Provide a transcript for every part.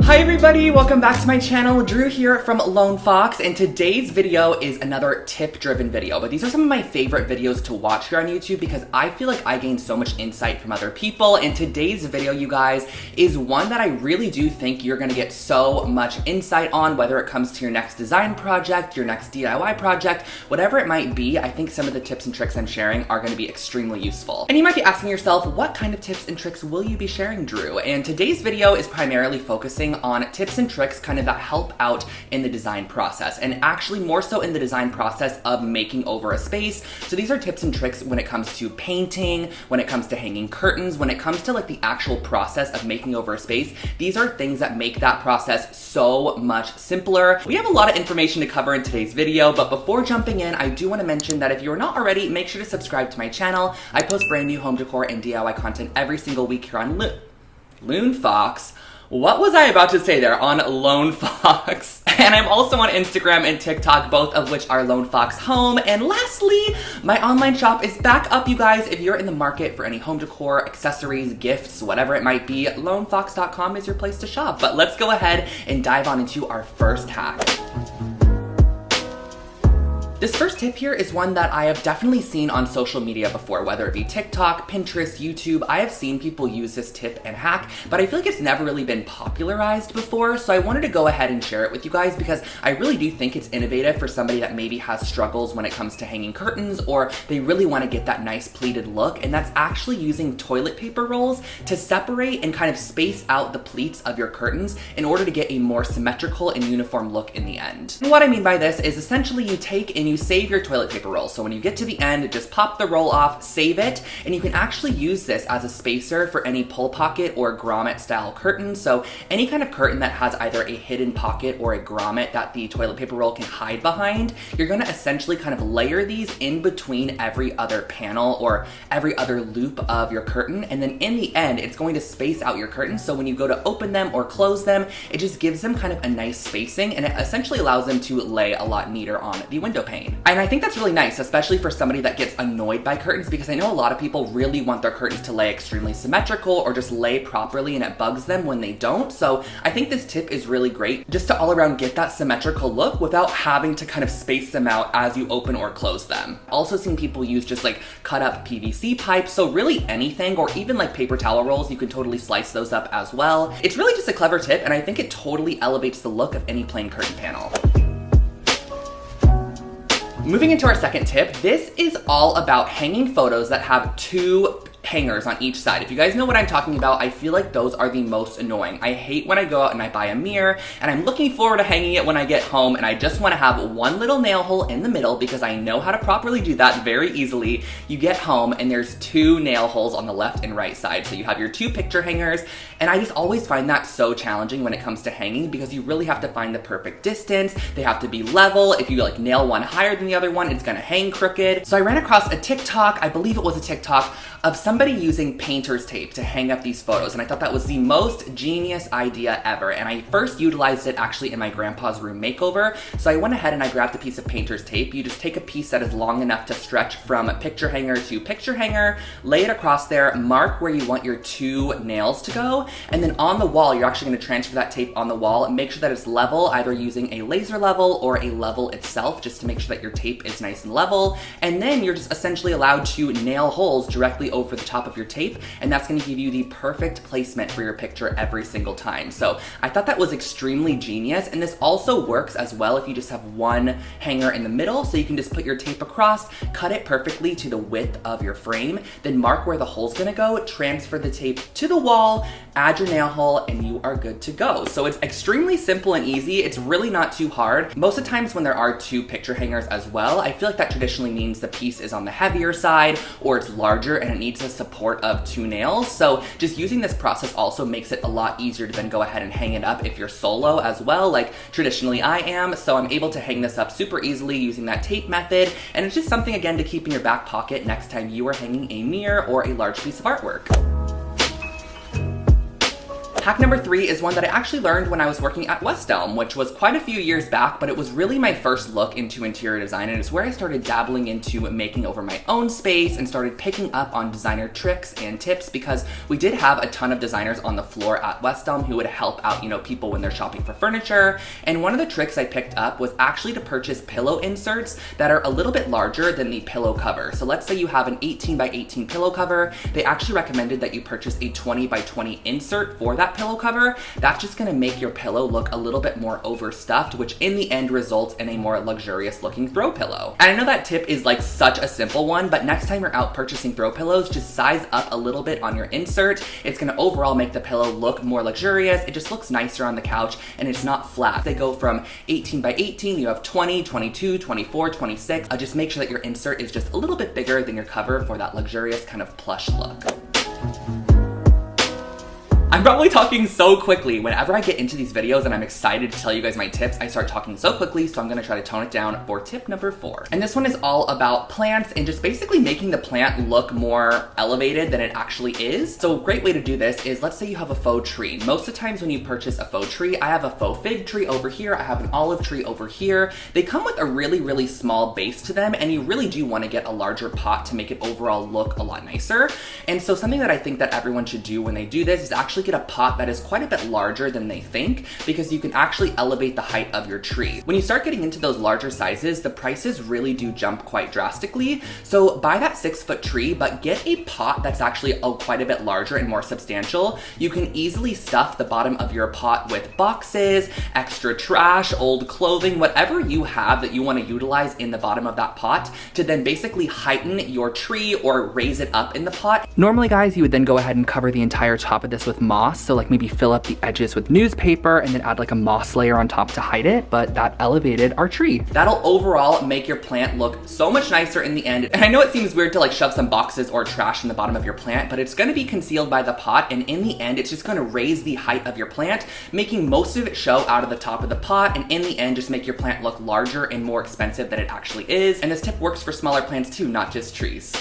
Hi everybody, welcome back to my channel. Drew here from Lone Fox, and today's video is another tip-driven video. But these are some of my favorite videos to watch here on YouTube because I feel like I gain so much insight from other people. And today's video, you guys, is one that I really do think you're gonna get so much insight on, whether it comes to your next design project, your next DIY project, whatever it might be. I think some of the tips and tricks I'm sharing are gonna be extremely useful. And you might be asking yourself, what kind of tips and tricks will you be sharing, Drew? And today's video is primarily focusing on tips and tricks kind of that help out in the design process, and actually more so in the design process of making over a space. So these are tips and tricks when it comes to painting, when it comes to hanging curtains, when it comes to like the actual process of making over a space. These are things that make that process so much simpler. We have a lot of information to cover in today's video, but before jumping in, I do want to mention that if you're not already, make sure to subscribe to my channel. I post brand new home decor and DIY content every single week here on Lone Fox. What was I about to say there? On Lone Fox. And I'm also on Instagram and TikTok, both of which are Lone Fox Home. And lastly, my online shop is back up, you guys. If you're in the market for any home decor, accessories, gifts, whatever it might be, lonefox.com is your place to shop. But let's go ahead and dive on into our first hack. This first tip here is one that I have definitely seen on social media before, whether it be TikTok, Pinterest, YouTube. I have seen people use this tip and hack, but I feel like it's never really been popularized before, so I wanted to go ahead and share it with you guys because I really do think it's innovative for somebody that maybe has struggles when it comes to hanging curtains, or they really want to get that nice pleated look, and that's actually using toilet paper rolls to separate and kind of space out the pleats of your curtains in order to get a more symmetrical and uniform look in the end. And what I mean by this is essentially you take and you save your toilet paper roll. So when you get to the end, just pop the roll off, save it, and you can actually use this as a spacer for any pull pocket or grommet style curtain. So any kind of curtain that has either a hidden pocket or a grommet that the toilet paper roll can hide behind, you're gonna essentially kind of layer these in between every other panel or every other loop of your curtain. And then in the end, it's going to space out your curtains. So when you go to open them or close them, it just gives them kind of a nice spacing, and it essentially allows them to lay a lot neater on the window pane. And I think that's really nice, especially for somebody that gets annoyed by curtains, because I know a lot of people really want their curtains to lay extremely symmetrical or just lay properly, and it bugs them when they don't. So I think this tip is really great just to all around get that symmetrical look without having to kind of space them out as you open or close them. Also seen people use just like cut up PVC pipes, so really anything, or even like paper towel rolls, you can totally slice those up as well. It's really just a clever tip, and I think it totally elevates the look of any plain curtain panel. Moving into our second tip, this is all about hanging photos that have two hangers on each side. If you guys know what I'm talking about, I feel like those are the most annoying. I hate when I go out and I buy a mirror and I'm looking forward to hanging it when I get home, and I just want to have one little nail hole in the middle because I know how to properly do that very easily. You get home and there's two nail holes on the left and right side. So you have your two picture hangers, and I just always find that so challenging when it comes to hanging because you really have to find the perfect distance. They have to be level. If you like nail one higher than the other one, it's gonna hang crooked. So I ran across a TikTok, I believe it was a TikTok, of somebody using painter's tape to hang up these photos, and I thought that was the most genius idea ever. And I first utilized it actually in my grandpa's room makeover. So I went ahead and I grabbed a piece of painter's tape. You just take a piece that is long enough to stretch from picture hanger to picture hanger, lay it across there, mark where you want your two nails to go, and then on the wall, you're actually gonna transfer that tape on the wall and make sure that it's level, either using a laser level or a level itself, just to make sure that your tape is nice and level. And then you're just essentially allowed to nail holes directly over the top of your tape, and that's going to give you the perfect placement for your picture every single time. So I thought that was extremely genius, and this also works as well if you just have one hanger in the middle, so you can just put your tape across, cut it perfectly to the width of your frame, then mark where the hole's going to go, transfer the tape to the wall, add your nail hole, and you are good to go. So it's extremely simple and easy. It's really not too hard. Most of the times when there are two picture hangers as well, I feel like that traditionally means the piece is on the heavier side or it's larger and it needs the support of two nails. So just using this process also makes it a lot easier to then go ahead and hang it up if you're solo as well, like traditionally I am. So I'm able to hang this up super easily using that tape method, and it's just something again to keep in your back pocket next time you are hanging a mirror or a large piece of artwork. Hack number 3 is one that I actually learned when I was working at West Elm, which was quite a few years back, but it was really my first look into interior design, and it's where I started dabbling into making over my own space and started picking up on designer tricks and tips, because we did have a ton of designers on the floor at West Elm who would help out, people when they're shopping for furniture. And one of the tricks I picked up was actually to purchase pillow inserts that are a little bit larger than the pillow cover. So let's say you have an 18 by 18 pillow cover. They actually recommended that you purchase a 20 by 20 insert for that pillow cover. That's just gonna make your pillow look a little bit more overstuffed, which in the end results in a more luxurious looking throw pillow. And I know that tip is like such a simple one, but next time you're out purchasing throw pillows, just size up a little bit on your insert. It's gonna overall make the pillow look more luxurious. It just looks nicer on the couch, and it's not flat. They go from 18 by 18, you have 20, 22, 24, 26. Just make sure that your insert is just a little bit bigger than your cover for that luxurious kind of plush look. I'm probably talking so quickly. Whenever I get into these videos and I'm excited to tell you guys my tips, I start talking so quickly, so I'm gonna try to tone it down for tip number 4. And this one is all about plants and just basically making the plant look more elevated than it actually is. So a great way to do this is, let's say you have a faux tree. Most of the times when you purchase a faux tree, I have a faux fig tree over here, I have an olive tree over here. They come with a really, really small base to them, and you really do wanna get a larger pot to make it overall look a lot nicer. And so something that I think that everyone should do when they do this is actually get a pot that is quite a bit larger than they think, because you can actually elevate the height of your tree. When you start getting into those larger sizes, the prices really do jump quite drastically. So buy that 6-foot tree, but get a pot that's actually quite a bit larger and more substantial. You can easily stuff the bottom of your pot with boxes, extra trash, old clothing, whatever you have that you want to utilize in the bottom of that pot to then basically heighten your tree or raise it up in the pot. Normally, guys, you would then go ahead and cover the entire top of this with moss. So like maybe fill up the edges with newspaper and then add like a moss layer on top to hide it, but that elevated our tree. That'll overall make your plant look so much nicer in the end. And I know it seems weird to like shove some boxes or trash in the bottom of your plant, but it's gonna be concealed by the pot, and in the end, it's just gonna raise the height of your plant, making most of it show out of the top of the pot, and in the end, just make your plant look larger and more expensive than it actually is. And this tip works for smaller plants too, not just trees.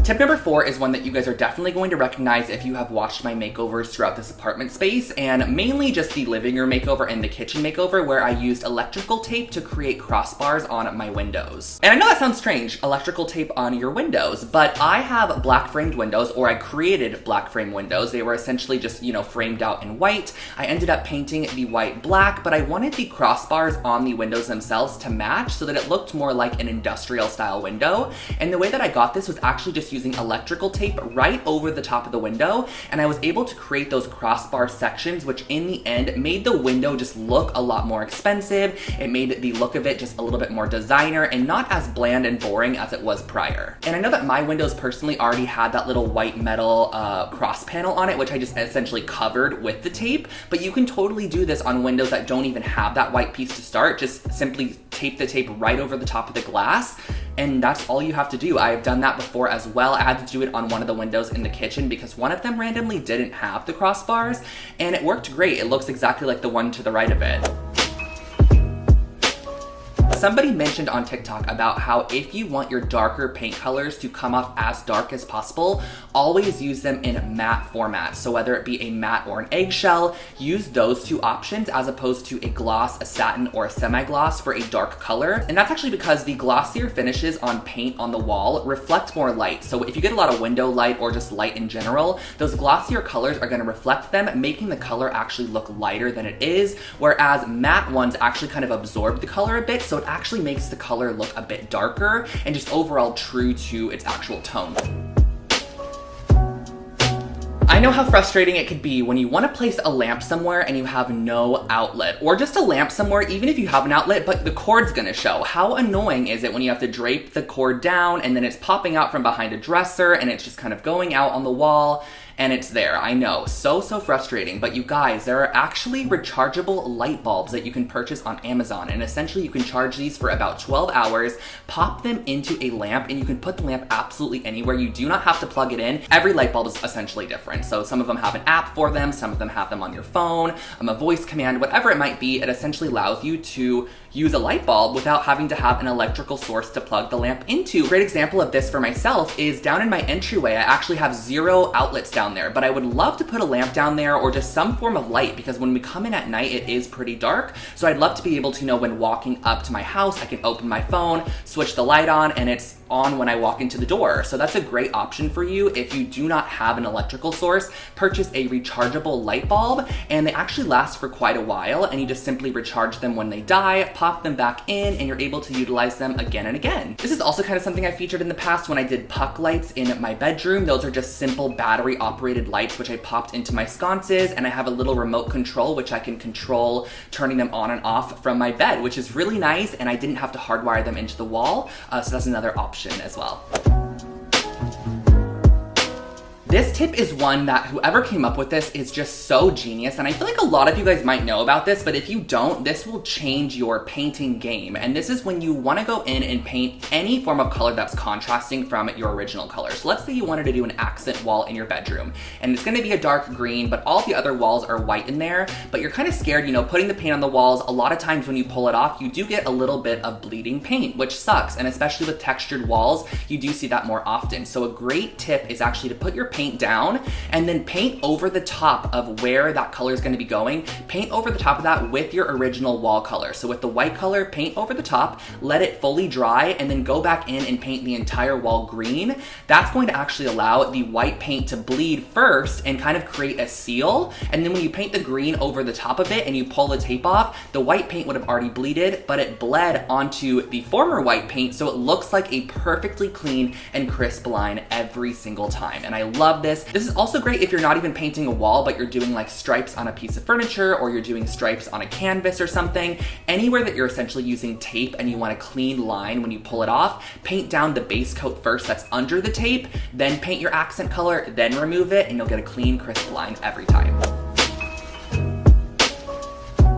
Tip number 4 is one that you guys are definitely going to recognize if you have watched my makeovers throughout this apartment space, and mainly just the living room makeover and the kitchen makeover, where I used electrical tape to create crossbars on my windows. And I know that sounds strange, electrical tape on your windows, but I have black framed windows, or I created black frame windows. They were essentially just, framed out in white. I ended up painting the white black, but I wanted the crossbars on the windows themselves to match so that it looked more like an industrial style window. And the way that I got this was actually just using electrical tape right over the top of the window, and I was able to create those crossbar sections, which in the end made the window just look a lot more expensive. It made the look of it just a little bit more designer and not as bland and boring as it was prior. And I know that my windows personally already had that little white metal cross panel on it, which I just essentially covered with the tape, but you can totally do this on windows that don't even have that white piece to start. Just simply tape the tape right over the top of the glass, and that's all you have to do. I've done that before as well. I had to do it on one of the windows in the kitchen because one of them randomly didn't have the crossbars, and it worked great. It looks exactly like the one to the right of it. Somebody mentioned on TikTok about how if you want your darker paint colors to come off as dark as possible, always use them in matte formats. So whether it be a matte or an eggshell, use those two options as opposed to a gloss, a satin, or a semi-gloss for a dark color. And that's actually because the glossier finishes on paint on the wall reflect more light. So if you get a lot of window light or just light in general, those glossier colors are going to reflect them, making the color actually look lighter than it is, whereas matte ones actually kind of absorb the color a bit, so it actually makes the color look a bit darker and just overall true to its actual tone. I know how frustrating it could be when you want to place a lamp somewhere and you have no outlet, or just a lamp somewhere even if you have an outlet but the cord's gonna show. How annoying is it when you have to drape the cord down and then it's popping out from behind a dresser and it's just kind of going out on the wall and it's there. I know, so frustrating, but you guys, there are actually rechargeable light bulbs that you can purchase on Amazon, and essentially you can charge these for about 12 hours, pop them into a lamp, and you can put the lamp absolutely anywhere. You do not have to plug it in. Every light bulb is essentially different. So some of them have an app for them, some of them have them on your phone, a voice command, whatever it might be. It essentially allows you to use a light bulb without having to have an electrical source to plug the lamp into. A great example of this for myself is down in my entryway. I actually have 0 outlets down there, but I would love to put a lamp down there or just some form of light, because when we come in at night, it is pretty dark. So I'd love to be able to know when walking up to my house, I can open my phone, switch the light on, and it's on when I walk into the door. So that's a great option for you if you do not have an electrical source. Purchase a rechargeable light bulb, and they actually last for quite a while, and you just simply recharge them when they die, pop them back in, and you're able to utilize them again and again. This is also kind of something I featured in the past when I did puck lights in my bedroom. Those are just simple battery operated lights which I popped into my sconces, and I have a little remote control which I can control turning them on and off from my bed, which is really nice, and I didn't have to hardwire them into the wall, so that's another option as well. This tip is one that whoever came up with this is just so genius, and I feel like a lot of you guys might know about this, but if you don't, this will change your painting game. And this is when you want to go in and paint any form of color that's contrasting from your original color. So let's say you wanted to do an accent wall in your bedroom, and it's going to be a dark green, but all the other walls are white in there, but you're kind of scared, you know, putting the paint on the walls. A lot of times when you pull it off, you do get a little bit of bleeding paint, which sucks, and especially with textured walls, you do see that more often. So a great tip is actually to put your paint down and then paint over the top of where that color is going to be going. Paint over the top of that with your original wall color. So with the white color, paint over the top, let it fully dry, and then go back in and paint the entire wall green. That's going to actually allow the white paint to bleed first and kind of create a seal. And then when you paint the green over the top of it and you pull the tape off, the white paint would have already bleeded, but it bled onto the former white paint, so it looks like a perfectly clean and crisp line every single time. And I love this. This is also great if you're not even painting a wall, but you're doing like stripes on a piece of furniture, or you're doing stripes on a canvas or something. Anywhere that you're essentially using tape and you want a clean line when you pull it off, paint down the base coat first that's under the tape, then paint your accent color, then remove it, and you'll get a clean, crisp line every time.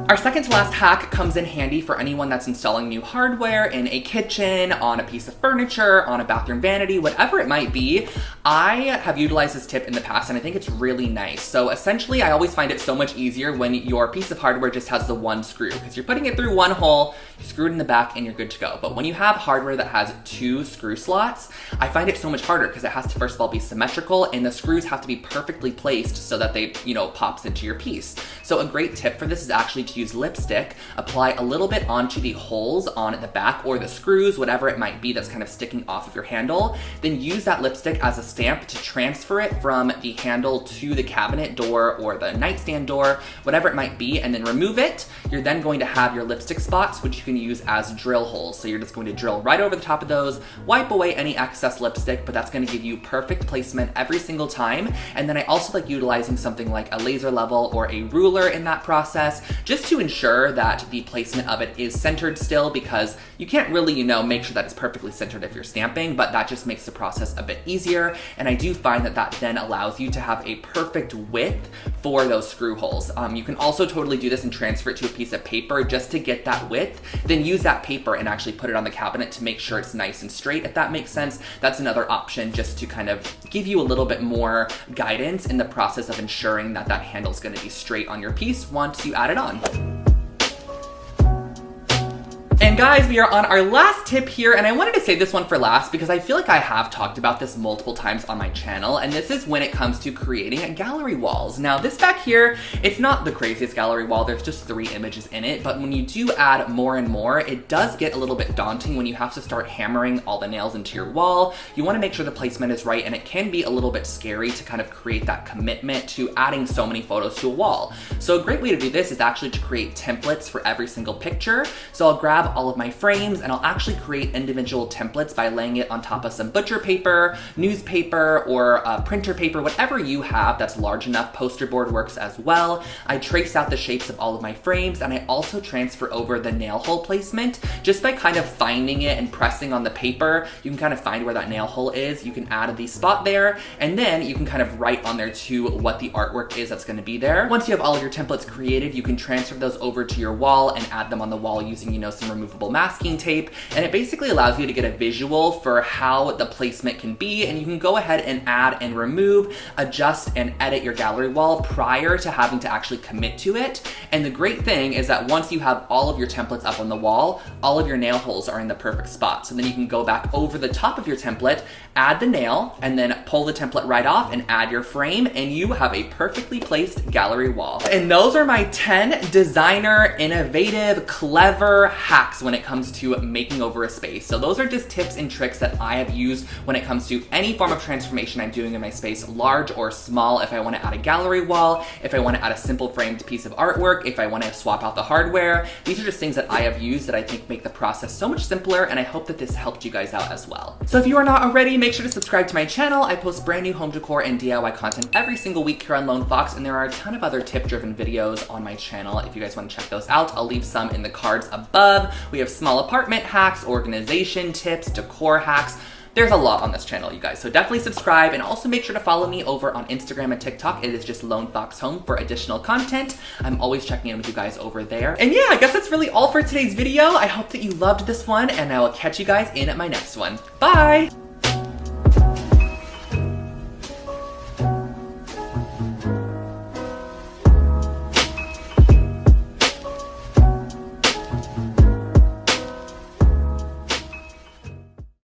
Our second to last hack comes in handy for anyone that's installing new hardware in a kitchen, on a piece of furniture, on a bathroom vanity, whatever it might be. I have utilized this tip in the past, and I think it's really nice. So essentially, I always find it so much easier when your piece of hardware just has the one screw, because you're putting it through one hole, you screw it in the back, and you're good to go. But when you have hardware that has 2 screw slots, I find it so much harder because it has to first of all be symmetrical, and the screws have to be perfectly placed so that they, you know, pops into your piece. So a great tip for this is actually to use lipstick, apply a little bit onto the holes on the back or the screws, whatever it might be that's kind of sticking off of your handle, then use that lipstick as a stamp to transfer it from the handle to the cabinet door or the nightstand door, whatever it might be, and then remove it. You're then going to have your lipstick spots, which you can use as drill holes. So you're just going to drill right over the top of those, wipe away any excess lipstick, but that's going to give you perfect placement every single time. And then I also like utilizing something like a laser level or a ruler in that process, just to ensure that the placement of it is centered still, because you can't really, you know, make sure that it's perfectly centered if you're stamping, but that just makes the process a bit easier. And I do find that that then allows you to have a perfect width for those screw holes. You can also totally do this and transfer it to a piece of paper just to get that width, then use that paper and actually put it on the cabinet to make sure it's nice and straight, if that makes sense. That's another option, just to kind of give you a little bit more guidance in the process of ensuring that that handle is going to be straight on your piece once you add it on. And guys, we are on our last tip here, and I wanted to save this one for last because I feel like I have talked about this multiple times on my channel, and this is when it comes to creating gallery walls. Now, this back here, it's not the craziest gallery wall, there's just 3 images in it, but when you do add more and more, it does get a little bit daunting when you have to start hammering all the nails into your wall. You want to make sure the placement is right, and it can be a little bit scary to kind of create that commitment to adding so many photos to a wall. So a great way to do this is actually to create templates for every single picture. So I'll grab all of my frames and I'll actually create individual templates by laying it on top of some butcher paper, newspaper, or printer paper, whatever you have that's large enough. Poster board works as well. I trace out the shapes of all of my frames, and I also transfer over the nail hole placement just by kind of finding it and pressing on the paper. You can kind of find where that nail hole is. You can add the spot there, and then you can kind of write on there too what the artwork is that's going to be there. Once you have all of your templates created, you can transfer those over to your wall and add them on the wall using, you know, some removable removable masking tape, and it basically allows you to get a visual for how the placement can be, and you can go ahead and add and remove, adjust and edit your gallery wall prior to having to actually commit to it. And the great thing is that once you have all of your templates up on the wall, all of your nail holes are in the perfect spot. So then you can go back over the top of your template, add the nail, and then pull the template right off and add your frame, and you have a perfectly placed gallery wall. And those are my 10 designer, innovative, clever hacks when it comes to making over a space. So those are just tips and tricks that I have used when it comes to any form of transformation I'm doing in my space, large or small. If I want to add a gallery wall, if I want to add a simple framed piece of artwork, if I want to swap out the hardware, these are just things that I have used that I think make the process so much simpler, and I hope that this helped you guys out as well. So if you are not already, make sure to subscribe to my channel. I post brand new home decor and DIY content every single week here on Lone Fox, and there are a ton of other tip-driven videos on my channel. If you guys want to check those out, I'll leave some in the cards above. We have small apartment hacks, organization tips, decor hacks. There's a lot on this channel, you guys, so definitely subscribe, and also make sure to follow me over on Instagram and TikTok. It is just Lone Fox Home for additional content. I'm always checking in with you guys over there. And yeah, I guess that's really all for today's video. I hope that you loved this one, and I will catch you guys in my next one. Bye!